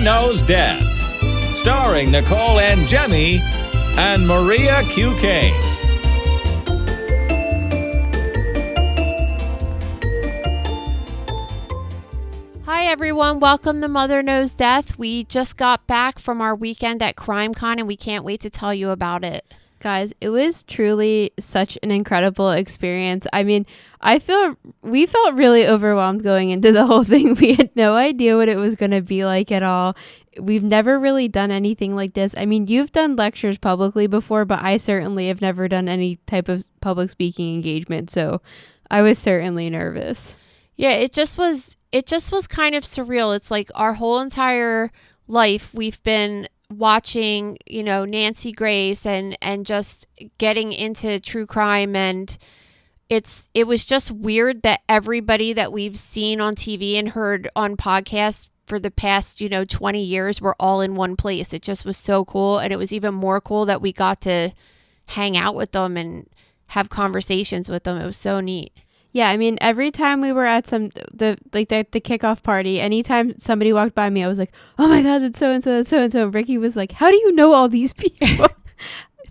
Mother Knows Death, starring Nicole and Jemmy and Maria Q. Kane. Hi everyone, welcome to Mother Knows Death. We just got back from our weekend at CrimeCon and we can't wait to tell you about it. Guys, it was truly such an incredible experience. I mean, we felt really overwhelmed going into the whole thing. We had no idea what it was going to be like at all. We've never really done anything like this. I mean, you've done lectures publicly before, but I certainly have never done any type of public speaking engagement. So I was certainly nervous. Yeah, it just was kind of surreal. It's like our whole entire life we've been watching, Nancy Grace and just getting into true crime, and it was just weird that everybody that we've seen on TV and heard on podcasts for the past 20 years were all in one place. It just was so cool, and it was even more cool that we got to hang out with them and have conversations with them. It was so neat. Yeah, I mean, every time we were at the kickoff party, anytime somebody walked by me, I was like, oh my God, that's so-and-so, that's so-and-so. Ricky was like, how do you know all these people?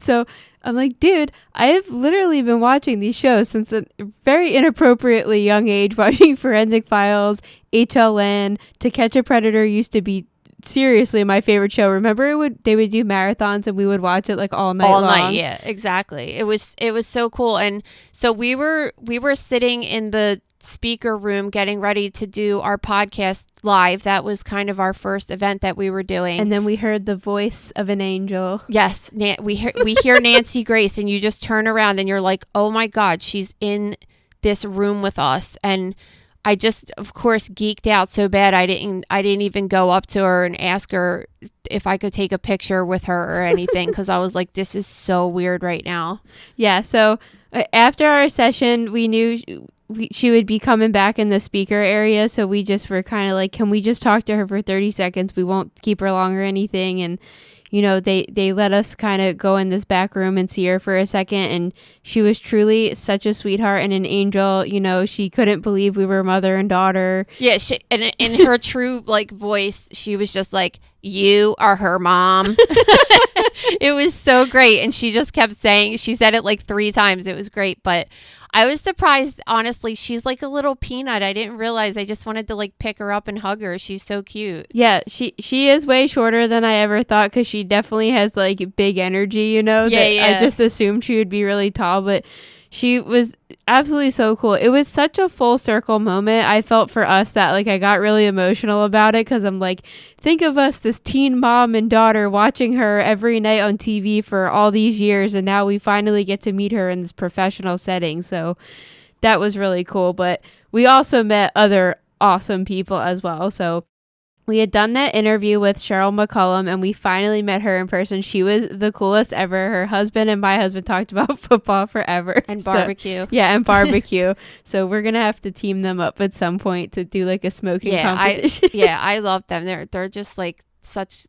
So I'm like, dude, I have literally been watching these shows since a very inappropriately young age, watching Forensic Files, HLN, To Catch a Predator used to be seriously my favorite show. Remember they would do marathons and we would watch it like all night long. Yeah, exactly. It was so cool. And so we were sitting in the speaker room getting ready to do our podcast live. That was kind of our first event that we were doing. And then we heard the voice of an angel. Yes, we hear Nancy Grace, and you just turn around and you're like, oh my God, she's in this room with us. And I just, of course, geeked out so bad. I didn't even go up to her and ask her if I could take a picture with her or anything, because I was like, this is so weird right now. Yeah. So after our session, we knew she would be coming back in the speaker area. So we just were kind of like, can we just talk to her for 30 seconds? We won't keep her long or anything. And they let us kind of go in this back room and see her for a second. And she was truly such a sweetheart and an angel. She couldn't believe we were mother and daughter. Yeah. And in her true voice, she was just like, you are her mom. It was so great. And she just kept saying, she said it like 3 times. It was great. But I was surprised, honestly. She's like a little peanut. I didn't realize. I just wanted to pick her up and hug her. She's so cute. Yeah, she is way shorter than I ever thought, because she definitely has big energy, Yeah. I just assumed she would be really tall, but she was absolutely so cool. It was such a full circle moment. I felt for us that I got really emotional about it, because I'm like, think of us, this teen mom and daughter, watching her every night on TV for all these years, and now we finally get to meet her in this professional setting. So that was really cool. But we also met other awesome people as well. So we had done that interview with Cheryl McCullum, and we finally met her in person. She was the coolest ever. Her husband and my husband talked about football forever. And barbecue. And barbecue. So we're going to have to team them up at some point to do a smoking competition. I love them. They're just such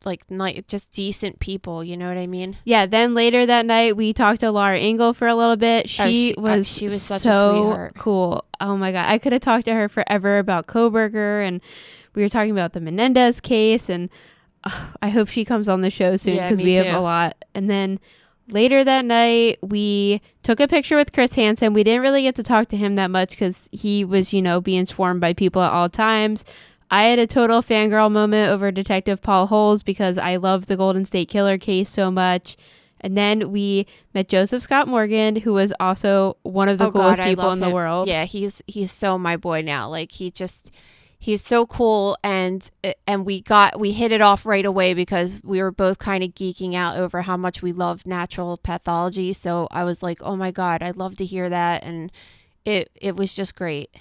just decent people. You know what I mean? Yeah. Then later that night, we talked to Laura Ingle for a little bit. She was such so a sweetheart. Cool. Oh my God. I could have talked to her forever about Koberger, and we were talking about the Menendez case, and I hope she comes on the show soon, because we have a lot. And then later that night, we took a picture with Chris Hansen. We didn't really get to talk to him that much because he was, being swarmed by people at all times. I had a total fangirl moment over Detective Paul Holes, because I love the Golden State Killer case so much. And then we met Joseph Scott Morgan, who was also one of the coolest people in the world. Yeah, he's so my boy now. He's so cool, and we hit it off right away, because we were both kind of geeking out over how much we love natural pathology. So I was like, oh my God, I'd love to hear that. And it was just great.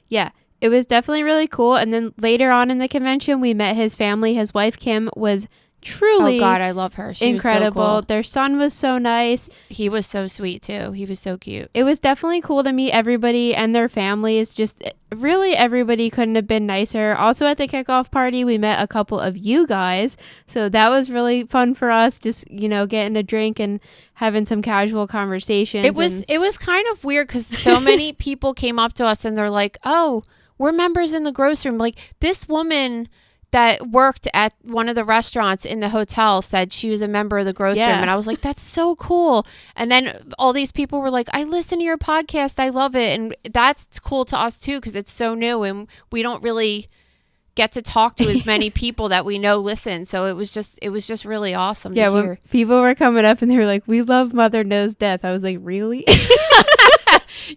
Yeah, it was definitely really cool. And then later on in the convention, we met his family. His wife, Kim, was truly, oh God, I love her. She incredible. Was so cool. Their son was so nice. He was so sweet too. He was so cute. It was definitely cool to meet everybody and their families. Just really everybody couldn't have been nicer. Also at the kickoff party, we met a couple of you guys. So that was really fun for us. Just, getting a drink and having some casual conversations. It was kind of weird, because so many people came up to us and they're like, oh, we're members in the gross room. Like, this woman that worked at one of the restaurants in the hotel said she was a member of the gross room. And I was like, that's so cool. And then all these people were like, I listen to your podcast. I love it. And that's cool to us too, because it's so new and we don't really get to talk to as many people that we know listen. So it was just really awesome to hear. When people were coming up and they were like, we love Mother Knows Death. I was like, really?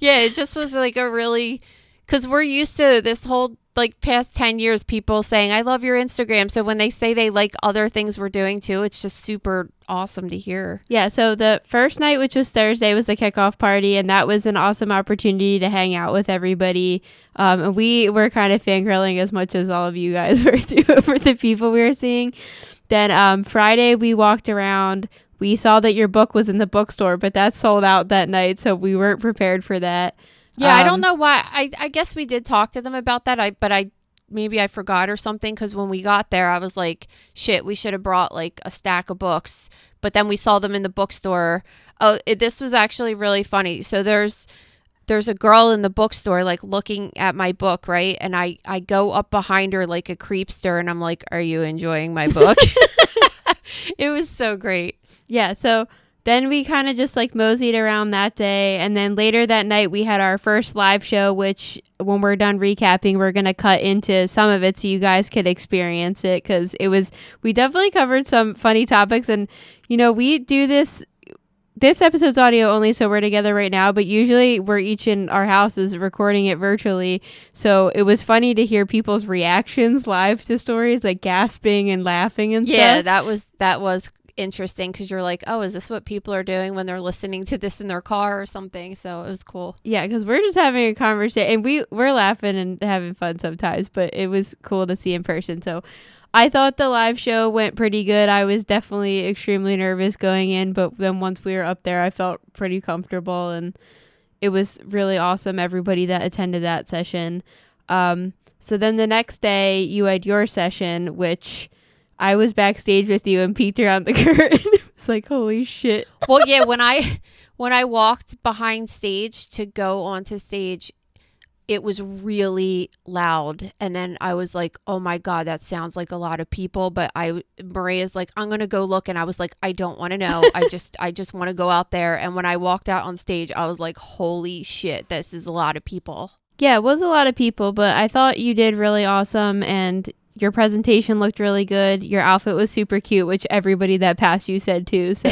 Yeah, it just was like a really, because we're used to this whole like past 10 years people saying, I love your Instagram. So when they say they like other things we're doing too, it's just super awesome to hear. Yeah, so the first night, which was Thursday, was the kickoff party, and that was an awesome opportunity to hang out with everybody. And we were kind of fangirling as much as all of you guys were too over the people we were seeing. Then Friday, we walked around. We saw that your book was in the bookstore, but that sold out that night, so we weren't prepared for that. Yeah, I don't know why. I guess we did talk to them about that. But maybe I forgot or something, because when we got there, I was like, shit, we should have brought like a stack of books. But then we saw them in the bookstore. This was actually really funny. So there's a girl in the bookstore like looking at my book, right? And I go up behind her like a creepster, and I'm like, are you enjoying my book? It was so great. Yeah, so then we kind of just like moseyed around that day. And then later that night, we had our first live show, which when we're done recapping, we're going to cut into some of it so you guys could experience it, because we definitely covered some funny topics. And, you know, we do this episode's audio only, so we're together right now, but usually we're each in our houses recording it virtually. So it was funny to hear people's reactions live to stories, like gasping and laughing and stuff. Yeah, that was interesting, because you're like, oh, is this what people are doing when they're listening to this in their car or something? So it was cool. Yeah, because we're just having a conversation, and we're laughing and having fun sometimes, but it was cool to see in person. So I thought the live show went pretty good. I was definitely extremely nervous going in, but then once we were up there, I felt pretty comfortable, and it was really awesome, everybody that attended that session. So then the next day, you had your session, which I was backstage with you and peeked around the curtain. It's like, holy shit. Well, yeah, when I walked behind stage to go onto stage, it was really loud. And then I was like, oh my God, that sounds like a lot of people. But Maria's like, I'm going to go look. And I was like, I don't want to know. I just want to go out there. And when I walked out on stage, I was like, holy shit, this is a lot of people. Yeah, it was a lot of people, but I thought you did really awesome, and your presentation looked really good. Your outfit was super cute, which everybody that passed you said too. So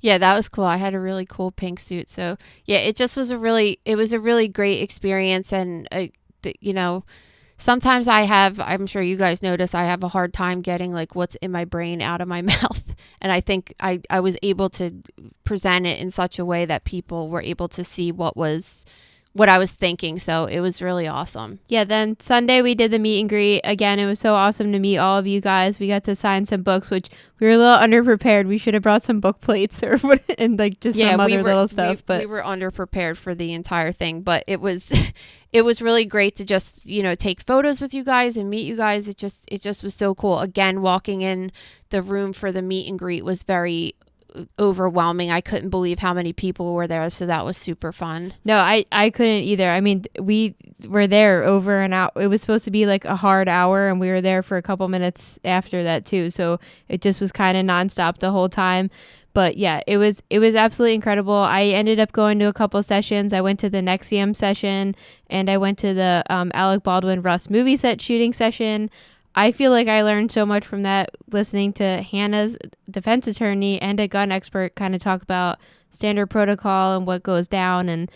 yeah, that was cool. I had a really cool pink suit. So yeah, it just was a really great experience. And you know, sometimes I'm sure you guys notice, I have a hard time getting like what's in my brain out of my mouth. And I think I was able to present it in such a way that people were able to see what I was thinking. So it was really awesome. Yeah, then Sunday we did the meet and greet. Again, it was so awesome to meet all of you guys. We got to sign some books, which we were a little underprepared. We should have brought some book plates and like just some other little stuff. But we were underprepared for the entire thing. But it was really great to just, you know, take photos with you guys and meet you guys. It just was so cool. Again, walking in the room for the meet and greet was very overwhelming. I couldn't believe how many people were there, so that was super fun. No, I couldn't either. I mean, we were there over an hour. It was supposed to be like a hard hour, and we were there for a couple minutes after that too, so it just was kind of nonstop the whole time. But yeah, it was absolutely incredible. I ended up going to a couple sessions. I went to the NXIVM session, and I went to the Alec Baldwin Rust movie set shooting session. I feel like I learned so much from that, listening to Hannah's defense attorney and a gun expert kind of talk about standard protocol and what goes down. And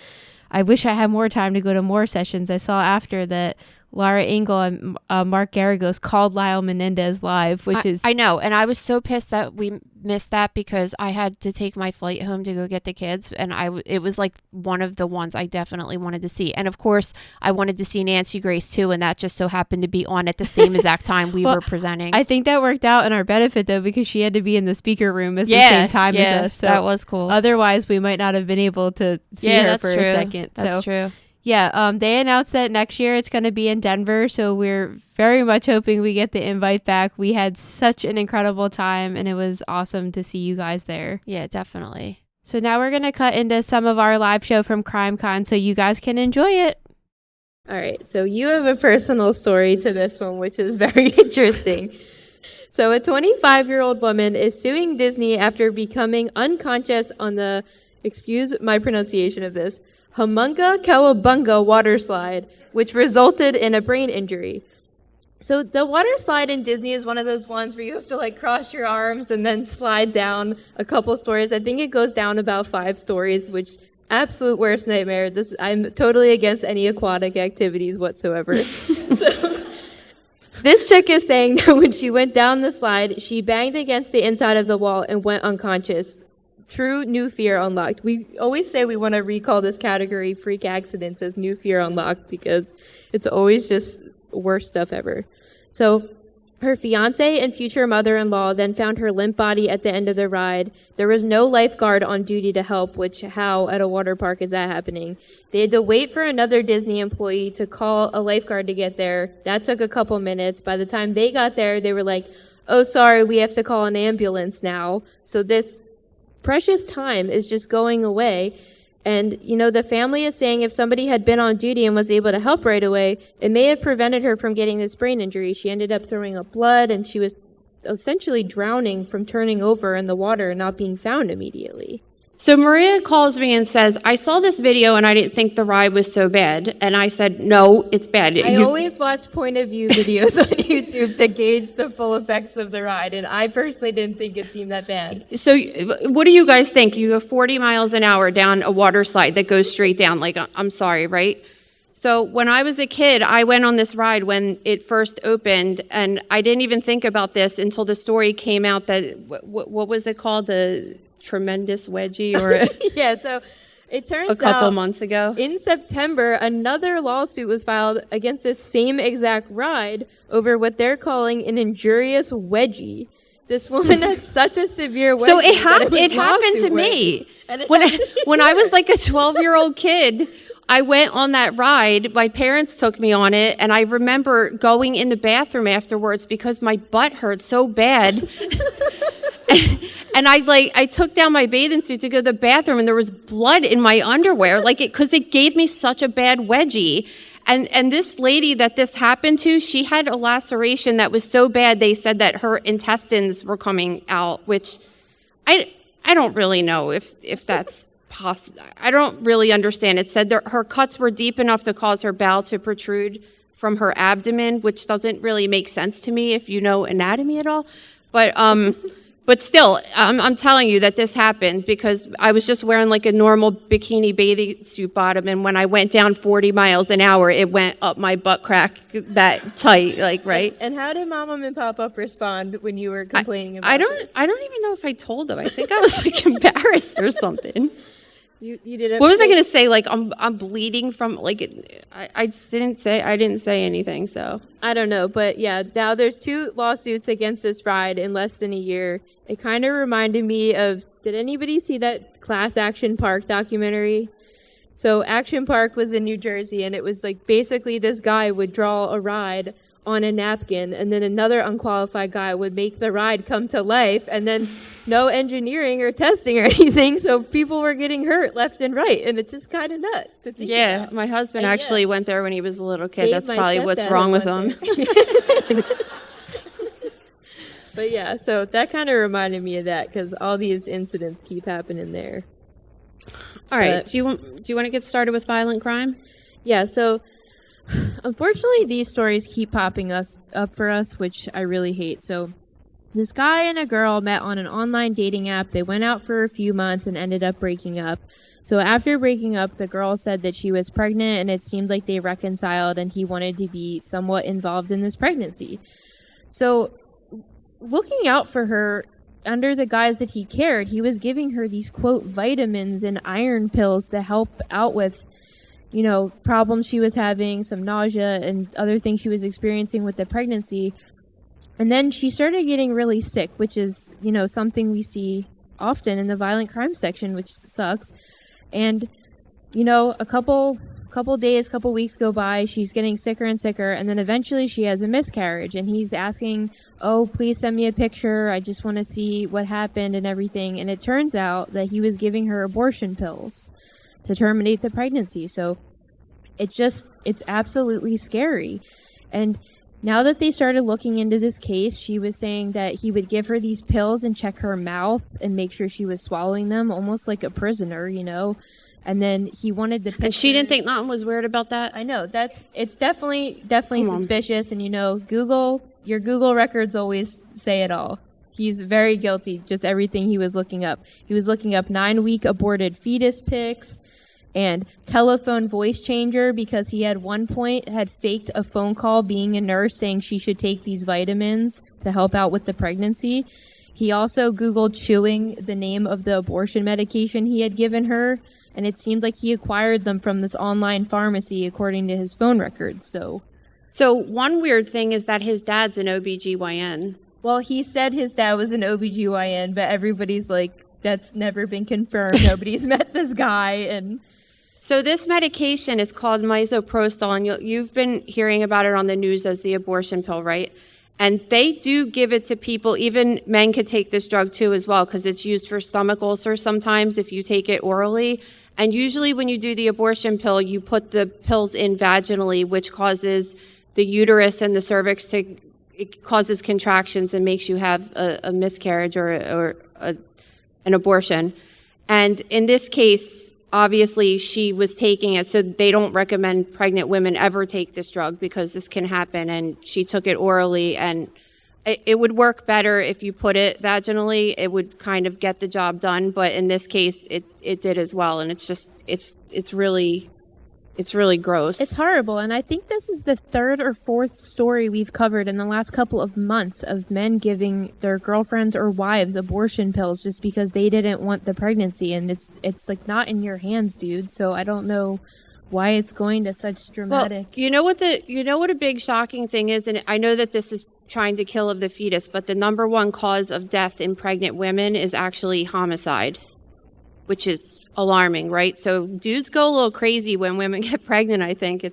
I wish I had more time to go to more sessions. I saw after that Laura Ingle and Mark Garagos called Lyle Menendez live, which is... I know, and I was so pissed that we missed that, because I had to take my flight home to go get the kids, and it was like one of the ones I definitely wanted to see. And of course, I wanted to see Nancy Grace too, and that just so happened to be on at the same exact time we were presenting. I think that worked out in our benefit, though, because she had to be in the speaker room at the same time as us. So that was cool. Otherwise, we might not have been able to see her for a second. That's true. Yeah, they announced that next year it's going to be in Denver, so we're very much hoping we get the invite back. We had such an incredible time, and it was awesome to see you guys there. Yeah, definitely. So now we're going to cut into some of our live show from CrimeCon so you guys can enjoy it. All right, so you have a personal story to this one, which is very interesting. So a 25-year-old woman is suing Disney after becoming unconscious on the, excuse my pronunciation of this, Humunga Cowabunga water slide, which resulted in a brain injury. So the water slide in Disney is one of those ones where you have to like cross your arms and then slide down a couple stories. I think it goes down about 5 stories, which absolute worst nightmare. I'm totally against any aquatic activities whatsoever. So this chick is saying that when she went down the slide, she banged against the inside of the wall and went unconscious. True new fear unlocked. We always say we want to recall this category, freak accidents, as new fear unlocked, because it's always just worst stuff ever. So her fiance and future mother-in-law then found her limp body at the end of the ride. There was no lifeguard on duty to help, which how at a water park is that happening? They had to wait for another Disney employee to call a lifeguard to get there. That took a couple minutes. By the time they got there, they were like, oh, sorry, we have to call an ambulance now. So this precious time is just going away. And, you know, the family is saying if somebody had been on duty and was able to help right away, it may have prevented her from getting this brain injury. She ended up throwing up blood, and she was essentially drowning from turning over in the water and not being found immediately. So Maria calls me and says, I saw this video and I didn't think the ride was so bad. And I said, no, it's bad. I always watch point of view videos on YouTube to gauge the full effects of the ride. And I personally didn't think it seemed that bad. So what do you guys think? You go 40 miles an hour down a water slide that goes straight down. Like, I'm sorry, right? So when I was a kid, I went on this ride when it first opened, and I didn't even think about this until the story came out that, what was it called? The tremendous wedgie, or yeah, so it turns out a couple months ago in September, another lawsuit was filed against this same exact ride over what they're calling an injurious wedgie. This woman had such a severe wedgie. So it happened to me. When I was like a 12-year-old kid, I went on that ride. My parents took me on it, and I remember going in the bathroom afterwards because my butt hurt so bad. And I took down my bathing suit to go to the bathroom, and there was blood in my underwear, because it gave me such a bad wedgie. And this lady that this happened to, she had a laceration that was so bad they said that her intestines were coming out, which I don't really know if that's possible. I don't really understand. It said that her cuts were deep enough to cause her bowel to protrude from her abdomen, which doesn't really make sense to me if you know anatomy at all. But still, I'm telling you that this happened because I was just wearing like a normal bikini bathing suit bottom, and when I went down 40 miles an hour, it went up my butt crack that tight, right? And how did Mom and Pop-Up respond when you were complaining about this? I don't even know if I told them. I think I was like embarrassed or something. You did. What was I gonna say? Like I'm bleeding from I just didn't say anything. So I don't know, but yeah, now there's 2 lawsuits against this ride in less than a year. It kind of reminded me of, did anybody see that Class Action Park documentary? So Action Park was in New Jersey, and it was like basically this guy would draw a ride on a napkin, and then another unqualified guy would make the ride come to life, and then no engineering or testing or anything, so people were getting hurt left and right, and it's just kind of nuts to think about. My husband actually went there when he was a little kid. That's probably what's wrong with him. But yeah, so that kind of reminded me of that because all these incidents keep happening there. All right, do you want to get started with violent crime? Yeah, so unfortunately these stories keep popping up for us, which I really hate. So this guy and a girl met on an online dating app. They went out for a few months and ended up breaking up. So after breaking up, the girl said that she was pregnant, and it seemed like they reconciled, and he wanted to be somewhat involved in this pregnancy. So looking out for her under the guise that he cared, he was giving her these, quote, vitamins and iron pills to help out with, problems she was having, some nausea and other things she was experiencing with the pregnancy. And then she started getting really sick, which is, something we see often in the violent crime section, which sucks. And, a couple weeks go by, she's getting sicker and sicker, and then eventually she has a miscarriage, and he's asking, oh, please send me a picture, I just want to see what happened and everything. And it turns out that he was giving her abortion pills to terminate the pregnancy. So it's absolutely scary. And now that they started looking into this case, she was saying that he would give her these pills and check her mouth and make sure she was swallowing them, almost like a prisoner, you know. And then he wanted the pictures. And she didn't think nothing was weird about that? I know. It's definitely suspicious. And, you know, your Google records always say it all. He's very guilty, just everything he was looking up. He was looking up 9-week aborted fetus pics and telephone voice changer because he at one point had faked a phone call being a nurse saying she should take these vitamins to help out with the pregnancy. He also Googled chewing the name of the abortion medication he had given her, and it seemed like he acquired them from this online pharmacy according to his phone records. So one weird thing is that his dad's an OBGYN. Well, he said his dad was an OBGYN, but everybody's like, that's never been confirmed. Nobody's met this guy. And so this medication is called misoprostol, and you've been hearing about it on the news as the abortion pill, right? And they do give it to people. Even men could take this drug too as well, because it's used for stomach ulcers sometimes if you take it orally. And usually when you do the abortion pill, you put the pills in vaginally, which causes the uterus and the cervix it causes contractions and makes you have a miscarriage or an abortion. And in this case, obviously she was taking it, so they don't recommend pregnant women ever take this drug because this can happen, and she took it orally, and it would work better if you put it vaginally. It would kind of get the job done, but in this case it did as well, and it's really gross. It's horrible, and I think this is the third or fourth story we've covered in the last couple of months of men giving their girlfriends or wives abortion pills just because they didn't want the pregnancy, and it's like not in your hands, dude. So I don't know why it's going to such dramatic. Well, you know what a big shocking thing is, and I know that this is trying to kill of the fetus, but the number one cause of death in pregnant women is actually homicide, which is alarming, right? So dudes go a little crazy when women get pregnant. I think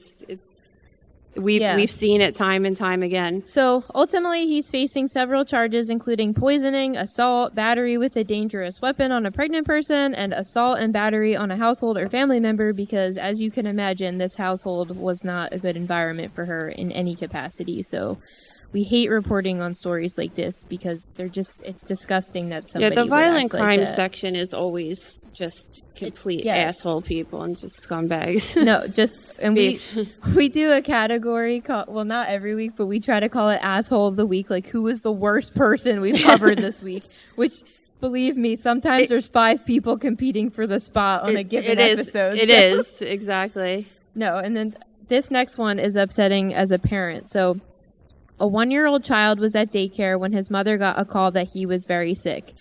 we've seen it time and time again. So ultimately, he's facing several charges, including poisoning, assault, battery with a dangerous weapon on a pregnant person, and assault and battery on a household or family member, because as you can imagine, this household was not a good environment for her in any capacity. So we hate reporting on stories like this because it's disgusting that somebody the violent crime like that. section is always just complete asshole people and just scumbags. No, and we do a category called, well, not every week, but we try to call it asshole of the week, like who was the worst person we've covered this week, which, believe me, sometimes there's 5 people competing for the spot on a given episode. It is, exactly. No, and then this next one is upsetting as a parent. So a 1-year-old child was at daycare when his mother got a call that he was very sick.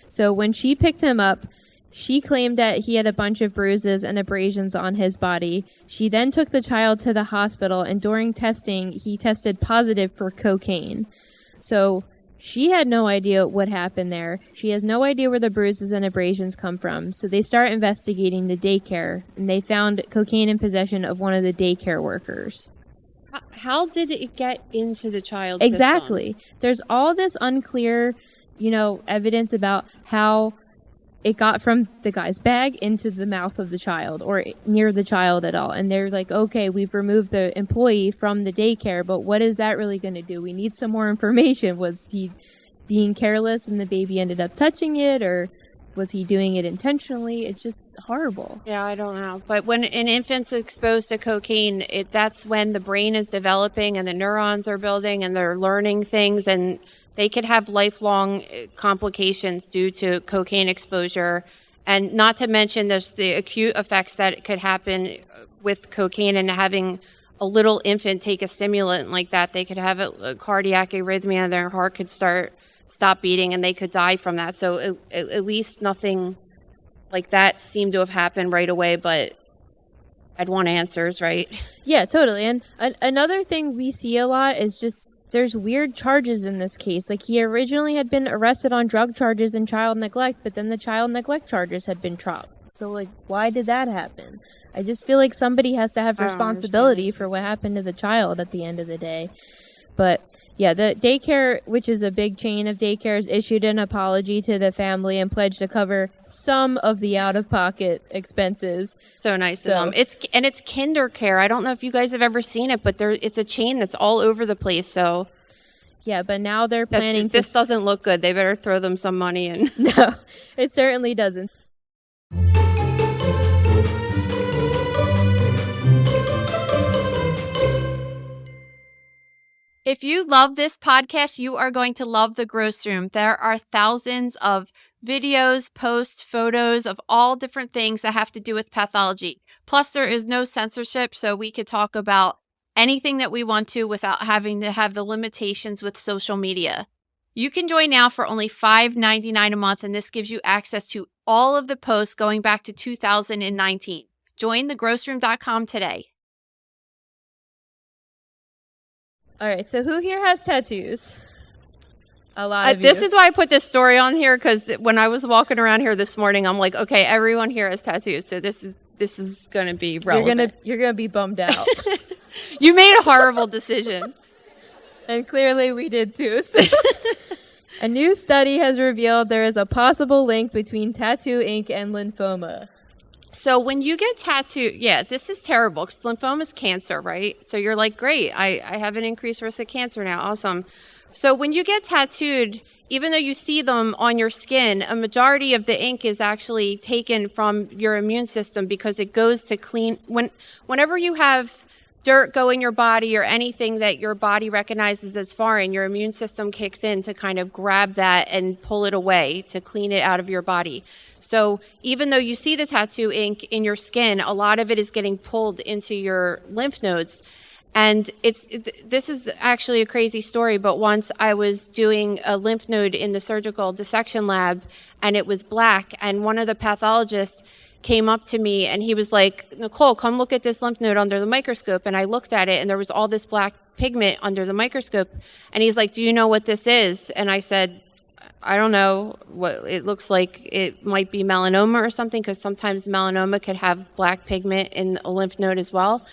So when she picked him up, she claimed that he had a bunch of bruises and abrasions on his body. She then took the child to the hospital, and during testing, he tested positive for cocaine. So she had no idea what happened there. She has no idea where the bruises and abrasions come from. So they start investigating the daycare, and they found cocaine in possession of one of the daycare workers. How did it get into the child's Exactly. system? There's all this unclear, evidence about how it got from the guy's bag into the mouth of the child or near the child at all. And they're like, okay, we've removed the employee from the daycare, but what is that really going to do? We need some more information. Was he being careless and the baby ended up touching it, or was he doing it intentionally? It's just horrible. Yeah, I don't know. But when an infant's exposed to cocaine, that's when the brain is developing and the neurons are building and they're learning things, and they could have lifelong complications due to cocaine exposure. And not to mention there's the acute effects that could happen with cocaine, and having a little infant take a stimulant like that. They could have a cardiac arrhythmia, their heart could stop beating, and they could die from that. So at least nothing like that seemed to have happened right away, but I'd want answers, right? Yeah, totally. And another thing we see a lot is just there's weird charges in this case. Like, he originally had been arrested on drug charges and child neglect, but then the child neglect charges had been dropped. So, like, why did that happen? I just feel like somebody has to have responsibility for what happened to the child at the end of the day. But Yeah, the Daycare, which is a big chain of daycares, issued an apology to the family and pledged to cover some of the out-of-pocket expenses. So nice of them. It's Kinder Care. I don't know if you guys have ever seen it, but it's a chain that's all over the place. So yeah, but now they're planning this doesn't look good. They better throw them some money in. No, it certainly doesn't. If you love this podcast, you are going to love The Gross Room. There are thousands of videos, posts, photos of all different things that have to do with pathology. Plus, there is no censorship, so we could talk about anything that we want to without having to have the limitations with social media. You can join now for only $5.99 a month, and this gives you access to all of the posts going back to 2019. Join thegrossroom.com today. All right, so who here has tattoos? A lot of This you. is why I put this story on here, because when I was walking around here this morning, I'm like, okay, everyone here has tattoos, so this is going to be relevant. You're gonna be bummed out. You made a horrible decision. And clearly we did too. So. A new study has revealed there is a possible link between tattoo ink and lymphoma. So when you get tattooed, yeah, this is terrible because lymphoma is cancer, right? So you're like, great, I have an increased risk of cancer now. Awesome. So when you get tattooed, even though you see them on your skin, a majority of the ink is actually taken from your immune system because it goes to clean. Whenever you have dirt go in your body or anything that your body recognizes as foreign, your immune system kicks in to kind of grab that and pull it away to clean it out of your body. So even though you see the tattoo ink in your skin, a lot of it is getting pulled into your lymph nodes. And this is actually a crazy story, but once I was doing a lymph node in the surgical dissection lab and it was black, and one of the pathologists came up to me and he was like, Nicole, come look at this lymph node under the microscope. And I looked at it and there was all this black pigment under the microscope. And he's like, do you know what this is? And I said, I don't know. What it looks like it might be melanoma or something, because sometimes melanoma could have black pigment in a lymph node as well.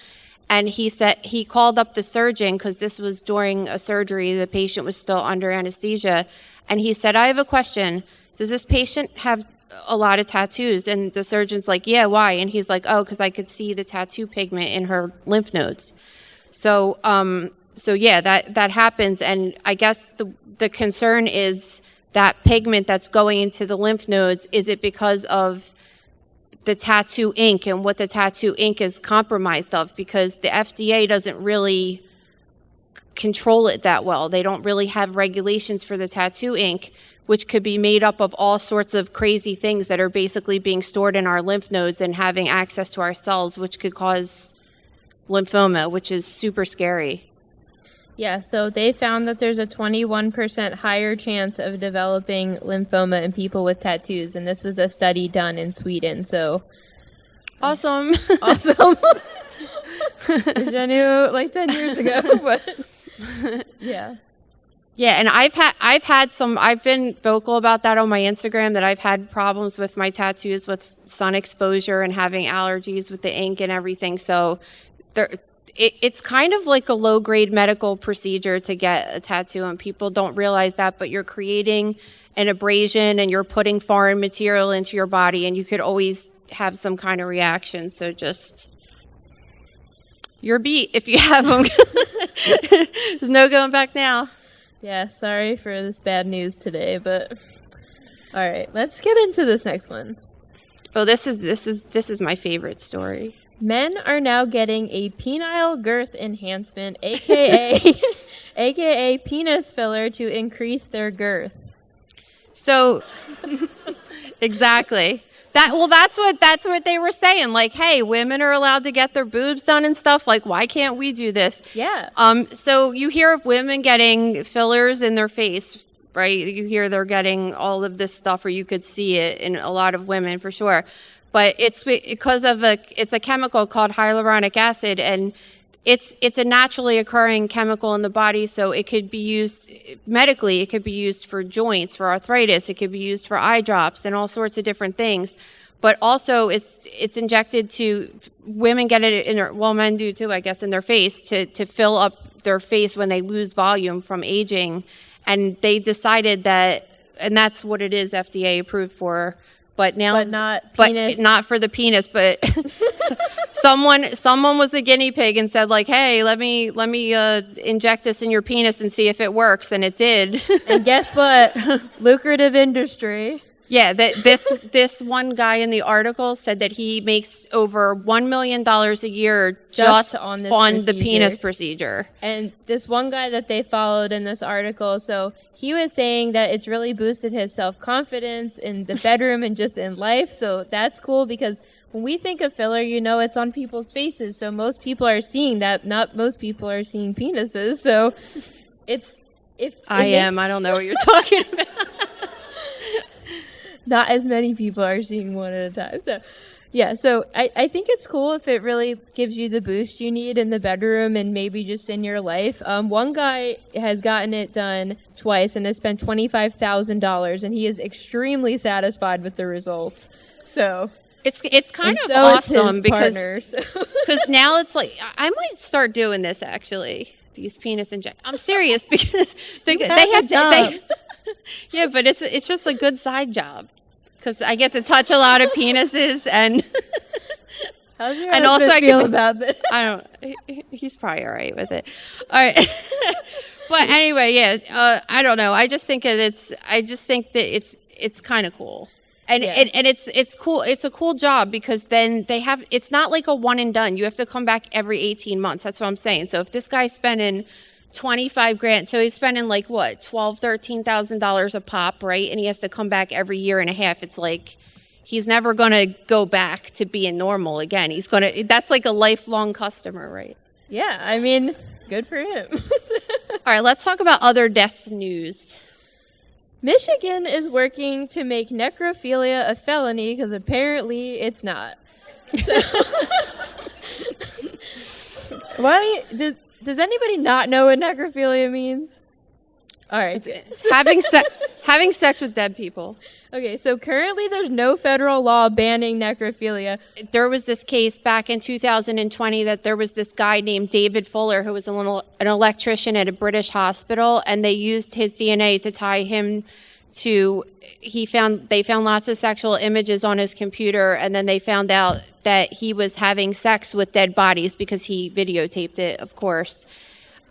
And he said he called up the surgeon because this was during a surgery. The patient was still under anesthesia. And he said, I have a question. Does this patient have a lot of tattoos? And the surgeon's like, yeah, why? And he's like, oh, because I could see the tattoo pigment in her lymph nodes. So yeah, that happens. And I guess the concern is that pigment that's going into the lymph nodes, is it because of the tattoo ink and what the tattoo ink is compromised of? Because the FDA doesn't really control it that well. They don't really have regulations for the tattoo ink, which could be made up of all sorts of crazy things that are basically being stored in our lymph nodes and having access to our cells, which could cause lymphoma, which is super scary. Yeah, so they found that there's a 21% higher chance of developing lymphoma in people with tattoos, and this was a study done in Sweden. So awesome. Awesome. Which I knew like 10 years ago, but yeah. Yeah, and I've been vocal about that on my Instagram, that I've had problems with my tattoos with sun exposure and having allergies with the ink and everything. So it's kind of like a low-grade medical procedure to get a tattoo, and people don't realize that, but you're creating an abrasion and you're putting foreign material into your body, and you could always have some kind of reaction. So just your beat if you have them. There's no going back now. Yeah, sorry for this bad news today, but all right, let's get into this next one. Oh, this is my favorite story. Men are now getting a penile girth enhancement, aka aka penis filler, to increase their girth. So exactly. That's what they were saying. Like, hey, women are allowed to get their boobs done and stuff. Like, why can't we do this? Yeah. So you hear of women getting fillers in their face, right? You hear they're getting all of this stuff, or you could see it in a lot of women for sure. But it's because of it's a chemical called hyaluronic acid, and it's a naturally occurring chemical in the body. So it could be used medically. It could be used for joints, for arthritis. It could be used for eye drops and all sorts of different things. But also it's injected to women get it in their, well, men do too, I guess, in their face to fill up their face when they lose volume from aging. And they decided that, and that's what it is FDA approved for. But now, penis. Not for the penis. But someone was a guinea pig and said like, "Hey, let me inject this in your penis and see if it works," and it did. And guess what? Lucrative industry. Yeah, this one guy in the article said that he makes over $1 million a year just on the penis procedure. And this one guy that they followed in this article, so he was saying that it's really boosted his self-confidence in the bedroom and just in life. So that's cool because when we think of filler, it's on people's faces. So most people are seeing that. Not most people are seeing penises. So I don't know what you're talking about. Not as many people are seeing one at a time. So, yeah. So I think it's cool if it really gives you the boost you need in the bedroom and maybe just in your life. One guy has gotten it done twice and has spent $25,000, and he is extremely satisfied with the results. So it's kind of awesome because now it's like I might start doing this actually. These penis injections. I'm serious because they have to. Yeah, but it's just a good side job because I get to touch a lot of penises and. How's your husband feel about this? I don't. He's probably all right with it. All right, but anyway, yeah. I don't know. I just think that it's kind of cool. And it's cool. It's a cool job because then it's not like a one and done. You have to come back every 18 months. That's what I'm saying. So if this guy's spending $25,000, so he's spending like what, $13,000 a pop, right? And he has to come back every year and a half. It's like he's never going to go back to being normal again. That's like a lifelong customer, right? Yeah. I mean, good for him. All right. Let's talk about other death news. Michigan is working to make necrophilia a felony because apparently it's not. So does anybody not know what necrophilia means? All right. having sex with dead people. Okay, so currently there's no federal law banning necrophilia. There was this case back in 2020 that there was this guy named David Fuller who was an electrician at a British hospital, and they used his DNA to tie him to. They found lots of sexual images on his computer, and then they found out that he was having sex with dead bodies because he videotaped it, of course.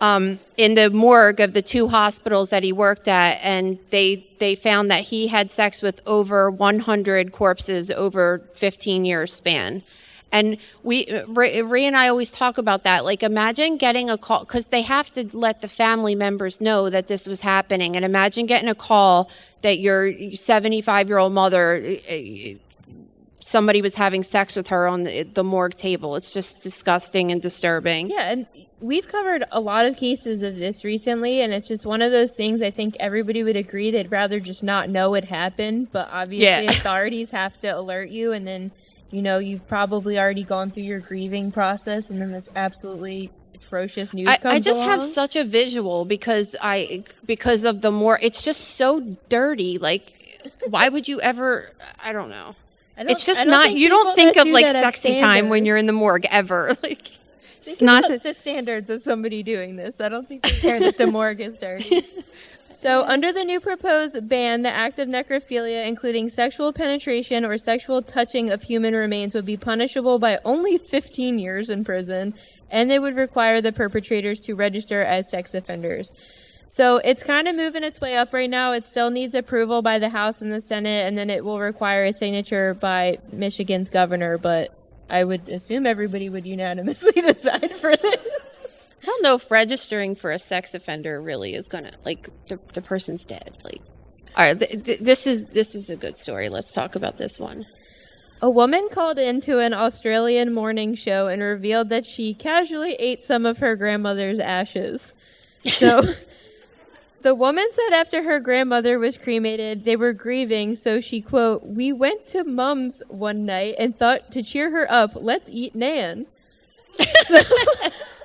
In the morgue of the two hospitals that he worked at, and they found that he had sex with over 100 corpses over 15 years span. And Rhea and I always talk about that. Like, imagine getting a call, because they have to let the family members know that this was happening. And imagine getting a call that your 75-year-old mother, somebody was having sex with her on the morgue table. It's just disgusting and disturbing. Yeah, and we've covered a lot of cases of this recently, and it's just one of those things I think everybody would agree they'd rather just not know it happened, but obviously authorities have to alert you, and then, you've probably already gone through your grieving process, and then this absolutely atrocious news comes I just along. have such a visual because of the more, it's just so dirty. Like, why would you ever, I don't know. It's just not, you don't think of like sexy time when you're in the morgue ever. Like, it's not the standards of somebody doing this. I don't think they care that the morgue is dirty. So under the new proposed ban, the act of necrophilia, including sexual penetration or sexual touching of human remains, would be punishable by only 15 years in prison, and they would require the perpetrators to register as sex offenders. So it's kind of moving its way up right now. It still needs approval by the House and the Senate, and then it will require a signature by Michigan's governor, but I would assume everybody would unanimously decide for this. I don't know if registering for a sex offender really is going to, like, the person's dead. Like, all right, this is a good story. Let's talk about this one. A woman called into an Australian morning show and revealed that she casually ate some of her grandmother's ashes. So the woman said after her grandmother was cremated, they were grieving, so she, quote, "We went to Mum's one night and thought to cheer her up, let's eat Nan."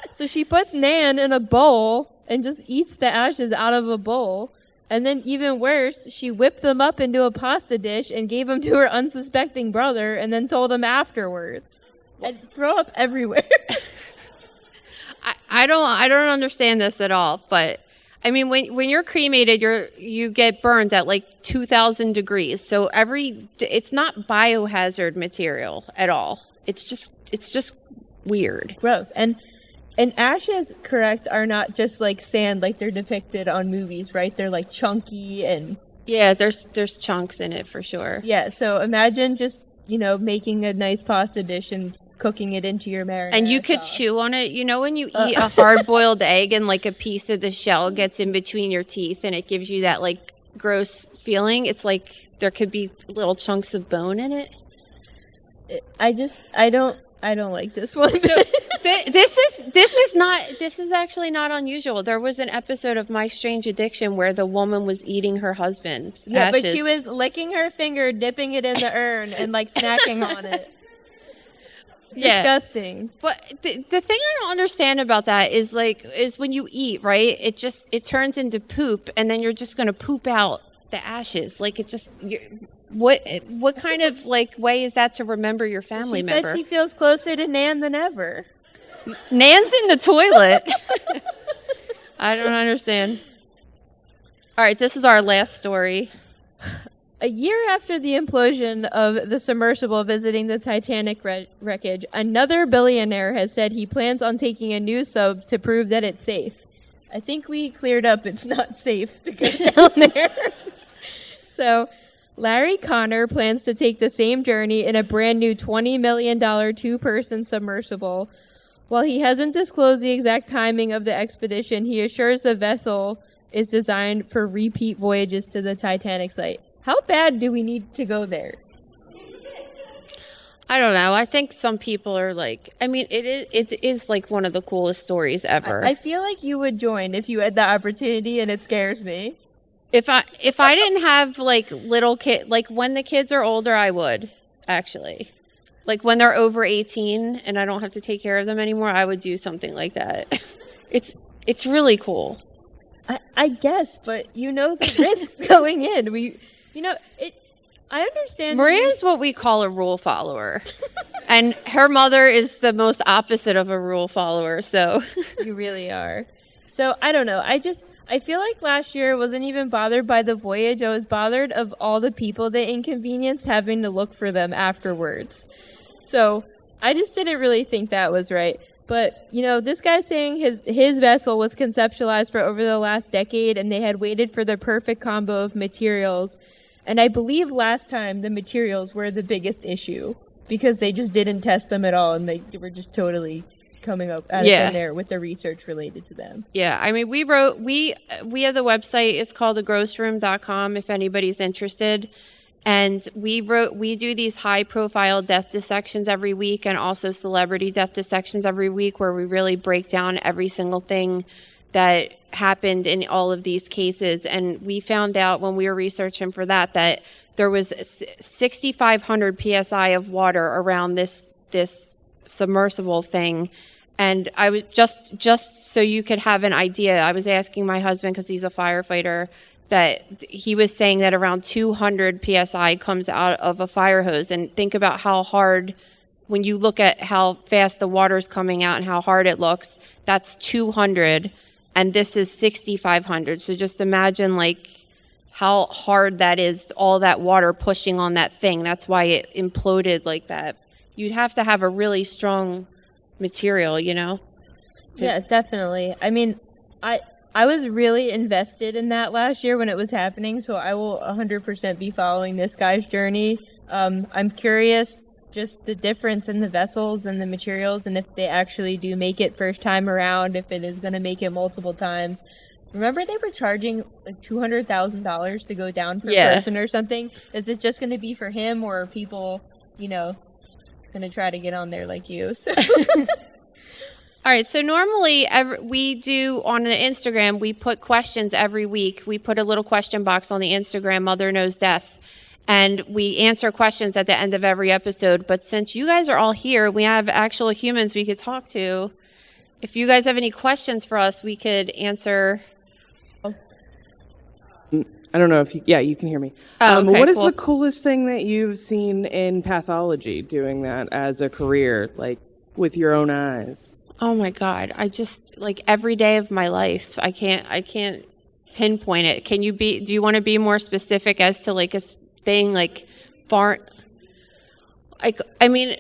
So she puts Nan in a bowl and just eats the ashes out of a bowl. And then even worse, she whipped them up into a pasta dish and gave them to her unsuspecting brother and then told him afterwards. And throw up everywhere. I don't understand this at all. But I mean, when you're cremated, you get burned at like 2,000 degrees. So it's not biohazard material at all. It's just weird. Gross. And ashes, correct, are not just like sand like they're depicted on movies, right? They're like chunky and Yeah, there's chunks in it for sure. yeah. So imagine just making a nice pasta dish and cooking it into your marinara And you could sauce. chew on it. You know when you eat a hard-boiled egg and like a piece of the shell gets in between your teeth and it gives you that like gross feeling? It's like there could be little chunks of bone in it. I don't like this one. So this is actually not unusual. There was an episode of My Strange Addiction where the woman was eating her husband's yeah, ashes. but she was licking her finger, dipping it in the urn, and like snacking on it. Yeah. Disgusting. But the thing I don't understand about that is when you eat, right? It turns into poop, and then you're just gonna poop out the ashes. Like what kind of like way is that to remember your family member? She said she feels closer to Nan than ever. Nan's in the toilet. I don't understand. All right, this is our last story. A year after the implosion of the submersible visiting the Titanic wreckage, another billionaire has said he plans on taking a new sub to prove that it's safe. I think we cleared up it's not safe to go down there. So, Larry Connor plans to take the same journey in a brand new $20 million two-person submersible. While he hasn't disclosed the exact timing of the expedition, he assures the vessel is designed for repeat voyages to the Titanic site. How bad do we need to go there? I don't know. I think some people are like, I mean, it is like one of the coolest stories ever. I feel like you would join if you had the opportunity, and it scares me. If I didn't have like little kid, like when the kids are older, I would actually. Like when they're over 18 and I don't have to take care of them anymore, I would do something like that. It's really cool. I guess, but the risks going in. I understand. Maria's what we call a rule follower. And her mother is the most opposite of a rule follower, so. You really are. So, I don't know. I feel like last year I wasn't even bothered by the voyage. I was bothered of all the people they inconvenienced having to look for them afterwards. So, I just didn't really think that was right. But, this guy's saying his vessel was conceptualized for over the last decade, and they had waited for the perfect combo of materials. And I believe last time the materials were the biggest issue because they just didn't test them at all, and they were just totally coming up out of thin air with the research related to them. Yeah, I mean, we have the website. It's called thegrossroom.com if anybody's interested. And we do these high-profile death dissections every week and also celebrity death dissections every week where we really break down every single thing that happened in all of these cases. And we found out when we were researching for that there was 6,500 PSI of water around this submersible thing. And I was just so you could have an idea, I was asking my husband, because he's a firefighter, that he was saying that around 200 PSI comes out of a fire hose. And think about how hard, when you look at how fast the water's coming out and how hard it looks, that's 200. And this is 6,500. So just imagine like how hard that is, all that water pushing on that thing. That's why it imploded like that. You'd have to have a really strong material, Yeah, definitely. I mean, I was really invested in that last year when it was happening, so I will 100% be following this guy's journey. I'm curious just the difference in the vessels and the materials, and if they actually do make it first time around, if it is going to make it multiple times. Remember they were charging like $200,000 to go down per person or something? Is it just going to be for him, or are people, going to try to get on there like you? So. All right, so normally we do on the Instagram, we put questions every week. We put a little question box on the Instagram, Mother Knows Death, and we answer questions at the end of every episode. But since you guys are all here, we have actual humans we could talk to. If you guys have any questions for us, we could answer. I don't know if you can hear me. Oh, okay, what is cool. the coolest thing that you've seen in pathology doing that as a career, like with your own eyes? Oh my God. I just like every day of my life. I can't pinpoint it. Do you want to be more specific as to like a thing like far? I mean,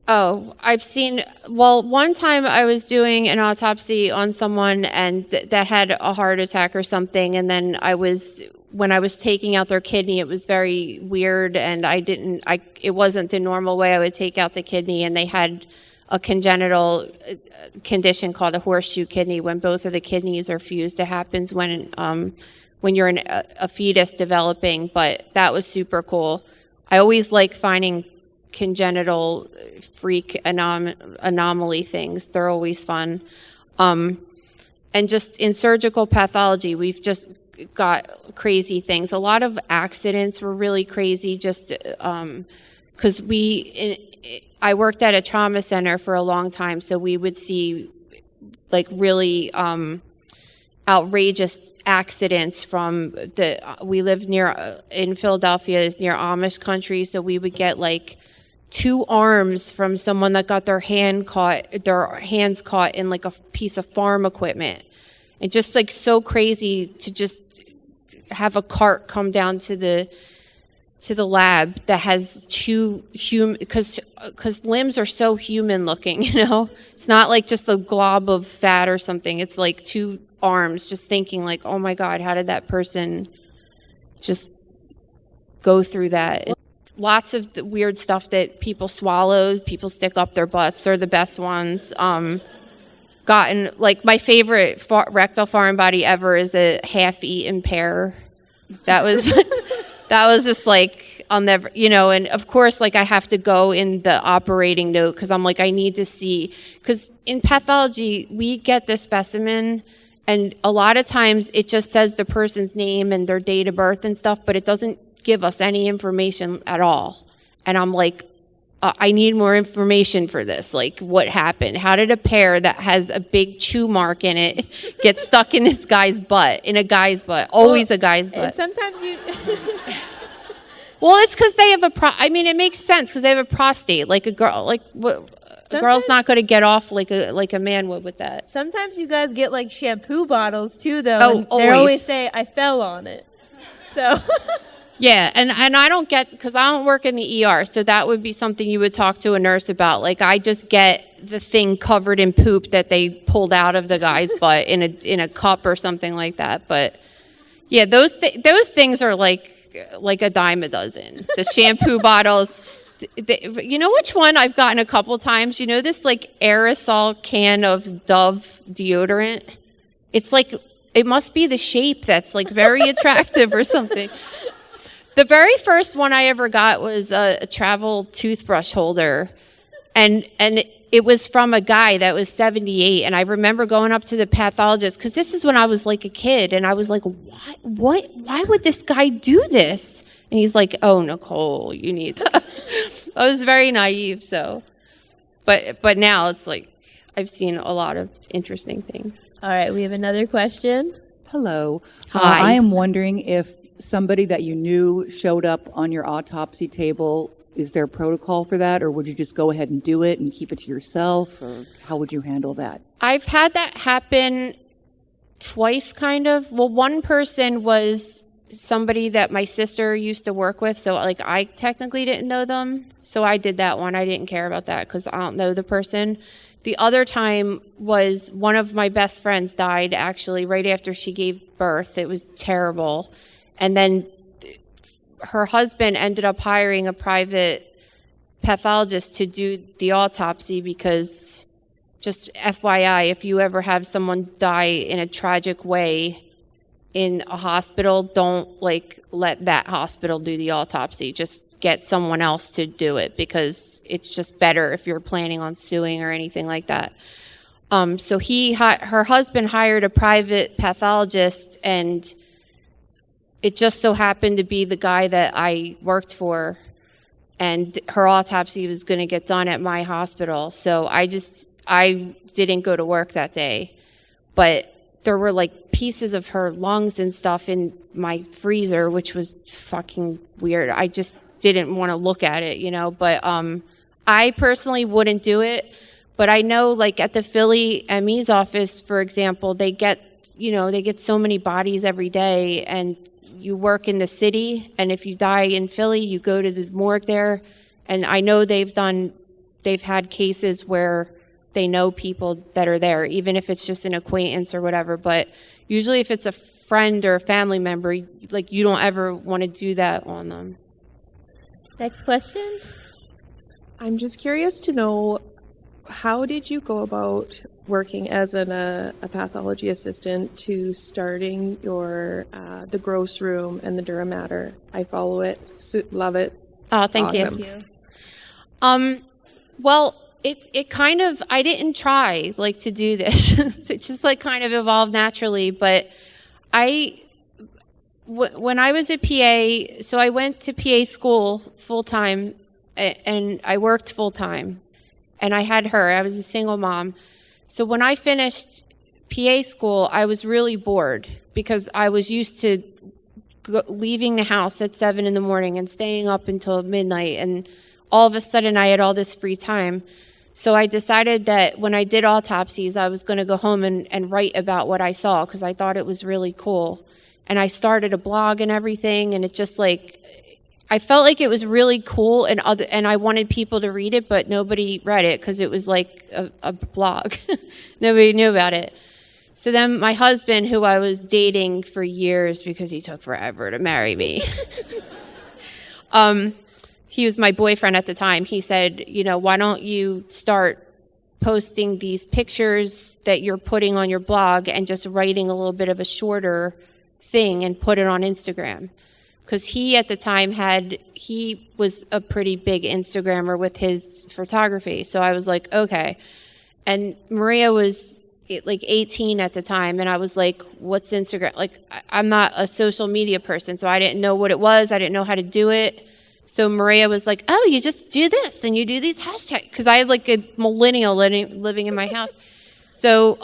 oh, I've seen, well, one time I was doing an autopsy on someone and that had a heart attack or something. And then when I was taking out their kidney, it was very weird. And it wasn't the normal way I would take out the kidney. And they had a congenital condition called a horseshoe kidney when both of the kidneys are fused. It happens when you're in a fetus developing, but that was super cool. I always like finding congenital freak anomaly things. They're always fun. And just in surgical pathology, we've just got crazy things. A lot of accidents were really crazy just because I worked at a trauma center for a long time, so we would see like really outrageous accidents from we lived in Philadelphia, is near Amish country, so we would get like 2 arms from someone that got their hands caught in like a piece of farm equipment. And just like so crazy to just have a cart come down to the lab that has 2 human, because limbs are so human looking, you know? It's not like just a glob of fat or something. It's like 2 arms, just thinking like, oh my God, how did that person just go through that? Lots of the weird stuff that people swallow, people stick up their butts. They're the best ones. Gotten, like, my favorite rectal foreign body ever is a half-eaten pear. That was that was just like, I'll never, you know, and of course, like, I have to go in the operating note because I'm like, I need to see, because in pathology, we get the specimen, and a lot of times it just says the person's name and their date of birth and stuff, but it doesn't give us any information at all. And I'm like, I need more information for this. Like, what happened? How did a pear that has a big chew mark in it get stuck in this guy's butt, a guy's butt? Always a guy's butt. And sometimes you... Well, it's because they have it makes sense because they have a prostate. Like a girl, like what? A girl's not going to get off like a man would with that. Sometimes you guys get like shampoo bottles too, though. Oh, and they always say, I fell on it. So... Yeah, and I don't get, because I don't work in the ER, so that would be something you would talk to a nurse about. Like, I just get the thing covered in poop that they pulled out of the guy's butt in a cup or something like that. But yeah, those things are like a dime a dozen. The shampoo bottles. You know which one I've gotten a couple times? You know this like aerosol can of Dove deodorant? It's like, it must be the shape that's like very attractive or something. The very first one I ever got was a travel toothbrush holder, and it was from a guy that was 78, and I remember going up to the pathologist, because this is when I was like a kid, and I was like, what? Why would this guy do this? And he's like, oh, Nicole, you need that. I was very naive, so. But now it's like, I've seen a lot of interesting things. All right, we have another question. Hello. Hi. I am wondering if somebody that you knew showed up on your autopsy table, is there a protocol for that, or would you just go ahead and do it and keep it to yourself, or how would you handle that? I've had that happen twice, kind of. Well, one person was somebody that my sister used to work with, so like I technically didn't know them, so I did that one. I didn't care about that because I don't know the person. The other time was one of my best friends died actually right after she gave birth. It was terrible. And then her husband ended up hiring a private pathologist to do the autopsy because, just FYI, if you ever have someone die in a tragic way in a hospital, don't like let that hospital do the autopsy. Just get someone else to do it because it's just better if you're planning on suing or anything like that. So her husband hired a private pathologist, and it just so happened to be the guy that I worked for, and her autopsy was going to get done at my hospital. So I didn't go to work that day, but there were like pieces of her lungs and stuff in my freezer, which was fucking weird. I just didn't want to look at it, you know, but I personally wouldn't do it. But I know, like, at the Philly ME's office, for example, they get so many bodies every day, and you work in the city, and if you die in Philly, you go to the morgue there. And I know they've had cases where they know people that are there, even if it's just an acquaintance or whatever. But usually if it's a friend or a family member, like, you don't ever want to do that on them. Next question. I'm just curious to know, how did you go about working as a pathology assistant to starting your the gross room and the Duramatter? I follow it, love it. Oh, It's thank awesome. you. Well, it kind of, I didn't try, like, to do this. It just, like, kind of evolved naturally. But when I was a PA, so I went to PA school full time, and I worked full time, and I had her. I was a single mom. So when I finished PA school, I was really bored because I was used to leaving the house at 7 in the morning and staying up until midnight, and all of a sudden I had all this free time. So I decided that when I did autopsies, I was going to go home and write about what I saw, because I thought it was really cool. And I started a blog and everything, and it just, like, I felt like it was really cool, and I wanted people to read it, but nobody read it because it was like a blog. Nobody knew about it. So then my husband, who I was dating for years because he took forever to marry me, he was my boyfriend at the time. He said, why don't you start posting these pictures that you're putting on your blog and just writing a little bit of a shorter thing and put it on Instagram? Because he, at the time, he was a pretty big Instagrammer with his photography. So I was like, okay. And Maria was like 18 at the time, and I was like, what's Instagram? Like, I'm not a social media person, so I didn't know what it was. I didn't know how to do it. So Maria was like, oh, you just do this, and you do these hashtags. Because I had, like, a millennial living in my house. So,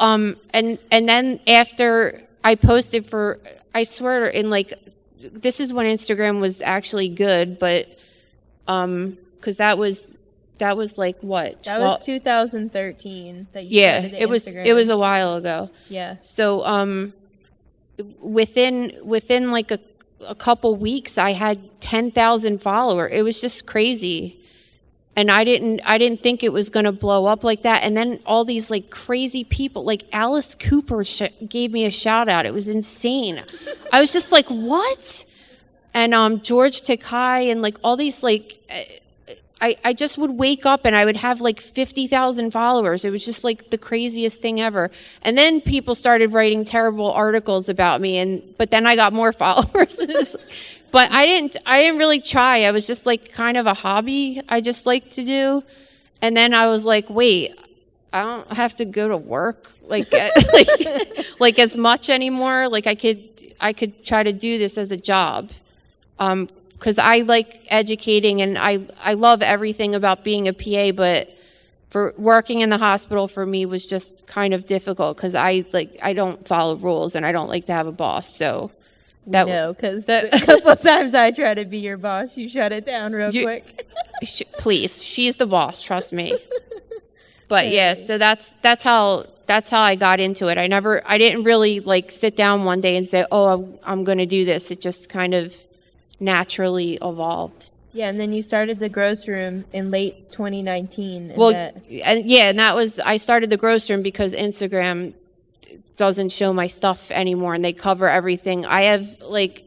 and then after I posted I swear, in, like, this is when Instagram was actually good, but because that was like what? That was 2013 that you started the Instagram. It was a while ago. Yeah. So within like a couple weeks, I had 10,000 followers. It was just crazy. And I didn't think it was going to blow up like that. And then all these, like, crazy people, like Alice Cooper gave me a shout out. It was insane. I was just like, what? And George Takei and, like, all these, like, I just would wake up and I would have, like, 50,000 followers. It was just, like, the craziest thing ever. And then people started writing terrible articles about me, but then I got more followers. But I didn't really try. I was just, like, kind of a hobby I just like to do. And then I was like, wait, I don't have to go to work like as much anymore. Like, I could try to do this as a job. Because I like educating, and I love everything about being a PA, but for working in the hospital for me was just kind of difficult because I don't follow rules, and I don't like to have a boss. So because a couple of times I try to be your boss, you shut it down real quick. Please, she's the boss. Trust me. But yeah, so that's how I got into it. I didn't really, like, sit down one day and say, oh, I'm going to do this. It just kind of naturally evolved. Yeah, and then you started the gross room in late 2019. And that was, I started the gross room because Instagram doesn't show my stuff anymore, and they cover everything. I have, like,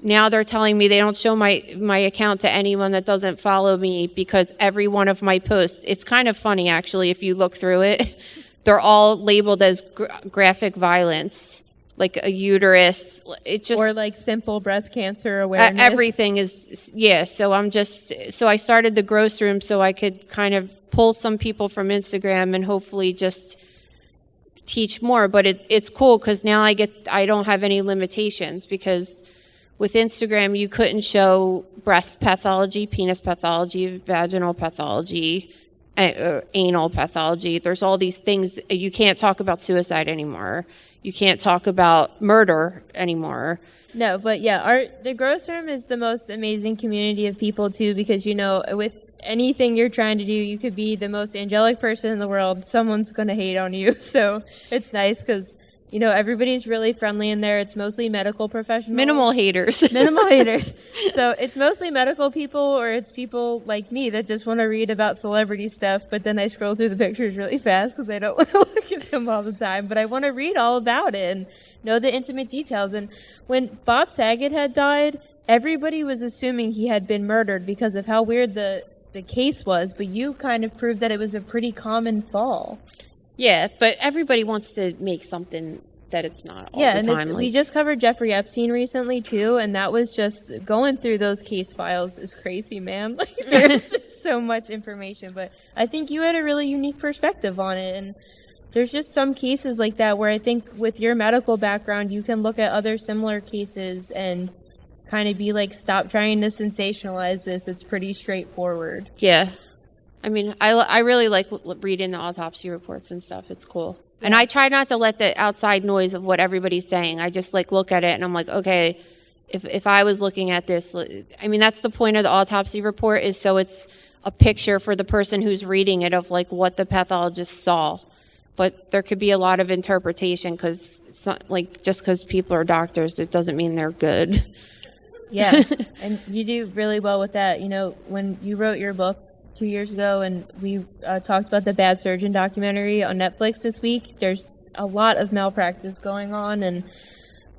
now they're telling me they don't show my account to anyone that doesn't follow me because every one of my posts, it's kind of funny, actually, if you look through it, they're all labeled as graphic violence, like a uterus. It just, or like simple breast cancer awareness. Everything is, yeah. So I started the gross room so I could kind of pull some people from Instagram and hopefully just teach more. But it's cool because now I don't have any limitations, because with Instagram you couldn't show breast pathology, penis pathology, vaginal pathology, anal pathology. There's all these things. You can't talk about suicide anymore. You can't talk about murder anymore. No, but yeah, the gross room is the most amazing community of people too, because with anything you're trying to do, you could be the most angelic person in the world. Someone's going to hate on you. So it's nice because, you know, everybody's really friendly in there. It's mostly medical professionals. Minimal haters. Minimal haters. So it's mostly medical people, or it's people like me that just want to read about celebrity stuff, but then I scroll through the pictures really fast because I don't want to look at them all the time. But I want to read all about it and know the intimate details. And when Bob Saget had died, everybody was assuming he had been murdered because of how weird the case was, but you kind of proved that it was a pretty common fall. Yeah, but everybody wants to make something that it's not all the time. We just covered Jeffrey Epstein recently too, and that was just going through those case files is crazy, man. Like, there's just so much information, but I think you had a really unique perspective on it, and there's just some cases like that where I think with your medical background, you can look at other similar cases and kind of be like, stop trying to sensationalize this. It's pretty straightforward. Yeah. I mean, I really like reading the autopsy reports and stuff. It's cool. Yeah. And I try not to let the outside noise of what everybody's saying. I just like look at it and I'm like, okay, if I was looking at this, I mean, that's the point of the autopsy report, is so it's a picture for the person who's reading it of like what the pathologist saw. But there could be a lot of interpretation because like just because people are doctors, it doesn't mean they're good. Yeah, and you do really well with that. You know, when you wrote your book 2 years ago and we talked about the Bad Surgeon documentary on Netflix this week, there's a lot of malpractice going on. And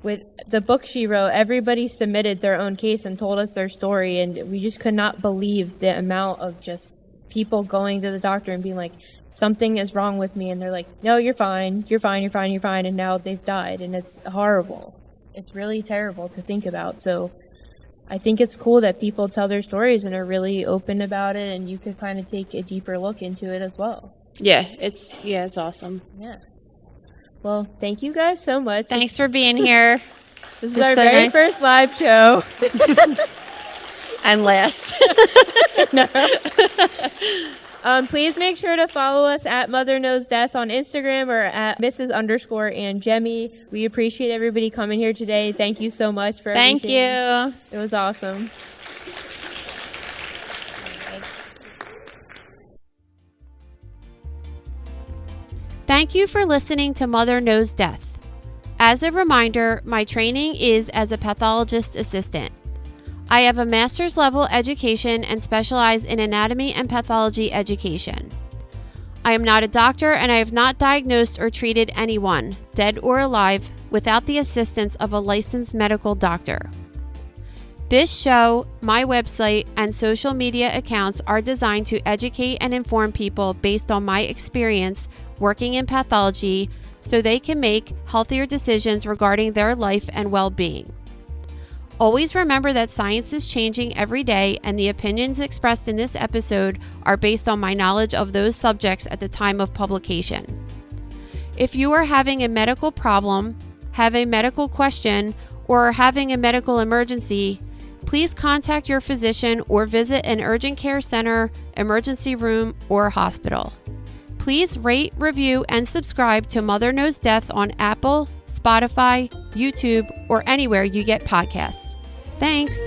with the book she wrote, everybody submitted their own case and told us their story. And we just could not believe the amount of just people going to the doctor and being like, something is wrong with me. And they're like, no, you're fine. You're fine. You're fine. You're fine. And now they've died. And it's horrible. It's really terrible to think about. So I think it's cool that people tell their stories and are really open about it, and you could kind of take a deeper look into it as well. Yeah, it's awesome. Yeah. Well, thank you guys so much. Thanks for being here. This is our very first live show. And last. Please make sure to follow us at Mother Knows Death on Instagram or at Mrs._Angemi. We appreciate everybody coming here today. Thank you so much for everything. Thank you. It was awesome. Thank you for listening to Mother Knows Death. As a reminder, my training is as a pathologist assistant. I have a master's level education and specialize in anatomy and pathology education. I am not a doctor and I have not diagnosed or treated anyone, dead or alive, without the assistance of a licensed medical doctor. This show, my website, and social media accounts are designed to educate and inform people based on my experience working in pathology so they can make healthier decisions regarding their life and well-being. Always remember that science is changing every day, and the opinions expressed in this episode are based on my knowledge of those subjects at the time of publication. If you are having a medical problem, have a medical question, or are having a medical emergency, please contact your physician or visit an urgent care center, emergency room, or hospital. Please rate, review, and subscribe to Mother Knows Death on Apple, Spotify, YouTube, or anywhere you get podcasts. Thanks.